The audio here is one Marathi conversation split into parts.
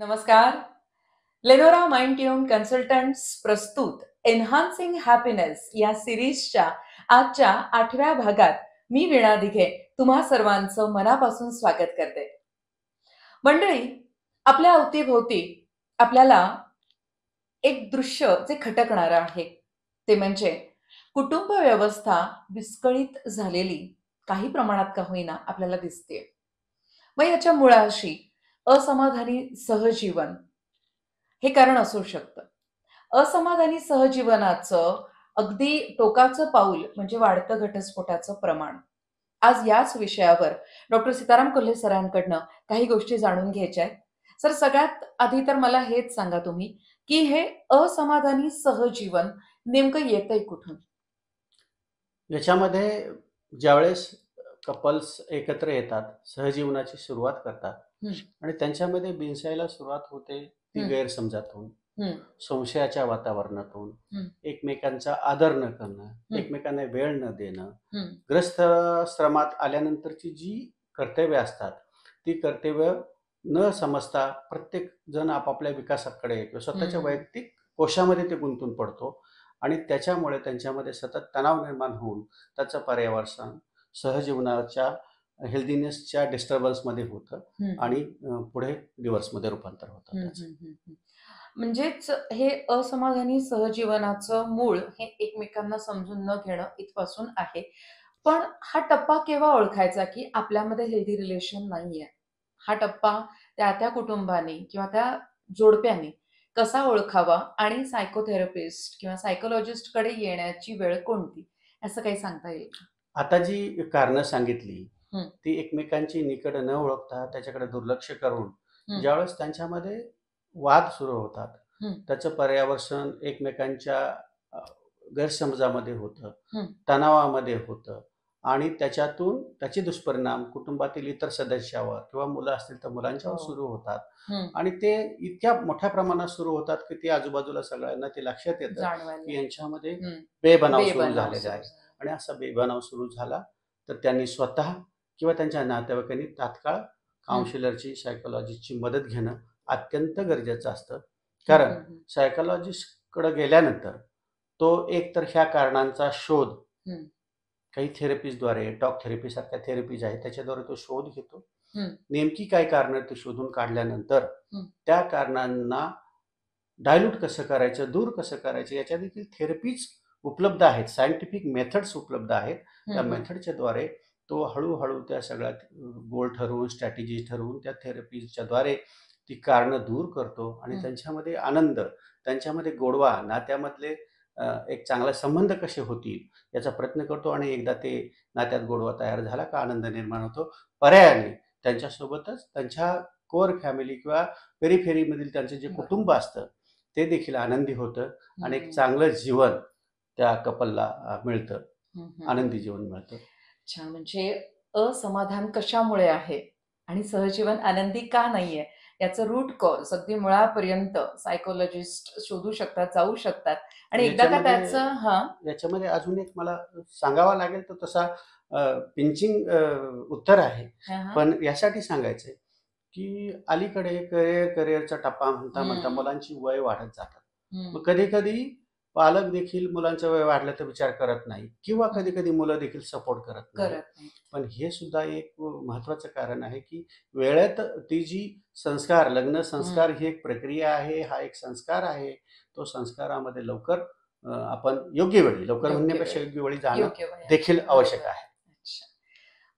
नमस्कार. लेनोरा माइंड ट्यून कन्सल्टंट्स प्रस्तुत एन्हान्सिंग हॅपीनेस या सिरीजच्या आजच्या 8व्या भागात मी वीणा दिघे तुम्हा सर्वांचं मनापासून स्वागत करते. मंडळी, आपल्या अवतीभोवती आपल्याला एक दृश्य जे खटकणारं आहे ते म्हणजे कुटुंब व्यवस्था विस्कळीत झालेली काही प्रमाणात का होईना आपल्याला दिसते. मग याच्या मुळाशी असमाधानी सहजीवन हे कारण असू शकतं. असमाधानी सहजीवनाचं अगदी टोकाचं पाऊल म्हणजे वाढतं घटस्फोटाचं प्रमाण. आज याच विषयावर डॉक्टर सीताराम कोल्हे सरांकडनं काही गोष्टी जाणून घ्यायच्या आहेत. सर, सगळ्यात आधी तर मला हेच सांगा तुम्ही की हे असमाधानी सहजीवन नेमकं येतंय कुठून? याच्यामध्ये ज्यावेळेस कपल्स एकत्र येतात, सहजीवनाची सुरुवात करतात आणि त्यांच्यामध्ये बिनसायला सुरुवात होते ती गैरसमजातून, संशयाच्या वातावरणातून, एकमेकांचा आदर न करणं, एकमेकांना वेळ न देणं, ग्रस्त श्रमात आल्यानंतरची जी कर्तव्य असतात ती कर्तव्य न समजता प्रत्येक जण आपापल्या विकासाकडे किंवा स्वतःच्या वैयक्तिक कोशामध्ये ते गुंतून पडतो आणि त्याच्यामुळे त्यांच्यामध्ये सतत तणाव निर्माण होऊन त्याचं पर्यावरण सहजीवनाच्या हेल्दीनेसच्या डिस्टर्बन्समध्ये होतं आणि पुढे डिव्होर्समध्ये रूपांतर होतं. म्हणजेच हे असमाधानी सहजीवनाचं मूळ हे एकमेकांना समजून न घेणं इथपासून आहे. पण हा टप्पा केव्हा ओळखायचा की आपल्यामध्ये हेल्दी रिलेशन नाहीये? हा टप्पा त्या कुटुंबाने किंवा त्या जोडप्याने कसा ओळखावा आणि सायकोथेरपिस्ट किंवा सायकोलॉजिस्ट कडे येण्याची वेळ कोणती, असं काही सांगता येईल का? आता जी कारणं सांगितली ती एकमेकांची निकड न ओळखता त्याच्याकडे दुर्लक्ष करून ज्यावेळेस त्यांच्यामध्ये वाद सुरू होतात, त्याचं पर्यावरण एकमेकांच्या गैरसमजामध्ये होतं, तणावामध्ये होतं आणि त्याच्यातून त्याचे दुष्परिणाम कुटुंबातील इतर सदस्यावर किंवा मुलं असतील तर मुलांच्यावर सुरू होतात आणि ते इतक्या मोठ्या प्रमाणात सुरू होतात की ते आजूबाजूला सगळ्यांना ते लक्षात येतं की यांच्यामध्ये बेबनाव सुरू झालेला आहे. आणि असा बेबनाव सुरू झाला तर त्यांनी स्वतः किंवा त्यांच्या नातेवाईकांनी तात्काळ काउन्सिलरची, सायकोलॉजिस्टची मदत घेणं अत्यंत गरजेचं असतं. कारण सायकोलॉजिस्टकडे गेल्यानंतर तो एक तर ह्या कारणांचा शोध काही थेरपीजद्वारे, टॉक थेरपी सारख्या थेरपीज आहेत त्याच्याद्वारे तो शोध घेतो. नेमकी काय कारणं ते शोधून काढल्यानंतर त्या कारणांना डायल्यूट कसं करायचं, दूर कसं करायचं याच्या देखील थेरपीज उपलब्ध आहेत, सायंटिफिक मेथड्स उपलब्ध आहेत. त्या मेथडच्या द्वारे तो हळूहळू त्या सगळ्यात गोल ठरवून, स्ट्रॅटेजी ठरवून त्या थेरपीच्या द्वारे ती कारणं दूर करतो आणि त्यांच्यामध्ये आनंद, त्यांच्यामध्ये गोडवा, नात्यामधले एक चांगला संबंध कसे होतील याचा प्रयत्न करतो आणि एकदा ते नात्यात गोडवा तयार झाला का आनंद निर्माण होतो. पर्यायाने त्यांच्यासोबतच त्यांच्या कोर फॅमिली किंवा पेरिफेरीमधील त्यांचं जे कुटुंब असतं ते देखील आनंदी होतं आणि एक चांगलं जीवन त्या कपलला मिळतं, आनंदी जीवन मिळतं. अच्छा, म्हणजे असमाधान कशामुळे आहे आणि सहजीवन आनंदी का नाहीये याचं रूट कॉज अगदी मुळापर्यंत सायकोलॉजिस्ट शोधू शकतात, जाऊ शकतात आणि एकदा का त्याचं याच्यामध्ये अजून एक मला सांगावा लागेल तर तसा पिंचिंग उत्तर आहे, पण यासाठी सांगायचंय की अलीकडे करिअरचा टप्पा म्हणता मुलांची वय वाढत जातात. मग कधी कधी पालक देखील मुलांचं वय वाढलं तर विचार करत नाही किंवा कधी कधी मुलं देखील सपोर्ट करत नाही. पण हे सुद्धा एक महत्वाचं कारण आहे की वेळेत ती जी संस्कार, लग्न संस्कार ही एक प्रक्रिया आहे, हा एक संस्कार आहे. तो संस्कारामध्ये लवकर आपण योग्य वेळी, लवकर म्हणण्यापेक्षा योग्य वेळी जाणं देखील आवश्यक आहे.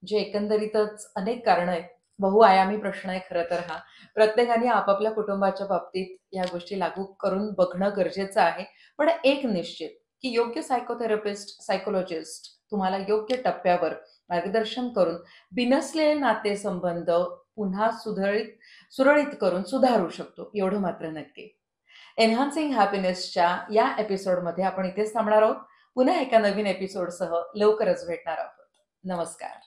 म्हणजे एकंदरीतच अनेक कारणं आहेत. बहुआयामी प्रश्न आहे खरं तर हा. प्रत्येकाने आपापल्या कुटुंबाच्या बाबतीत या गोष्टी लागू करून बघणं गरजेचं आहे. पण एक निश्चित की योग्य सायकोथेरपिस्ट, सायकोलॉजिस्ट तुम्हाला योग्य टप्प्यावर मार्गदर्शन करून बिनसलेले नातेसंबंध पुन्हा सुरळीत करून सुधारू शकतो, एवढं मात्र नक्की. एन्हान्सिंग हॅपीनेसच्या या एपिसोडमध्ये आपण इथेच थांबणार आहोत. पुन्हा एका नवीन एपिसोडसह लवकरच भेटणार आहोत. नमस्कार.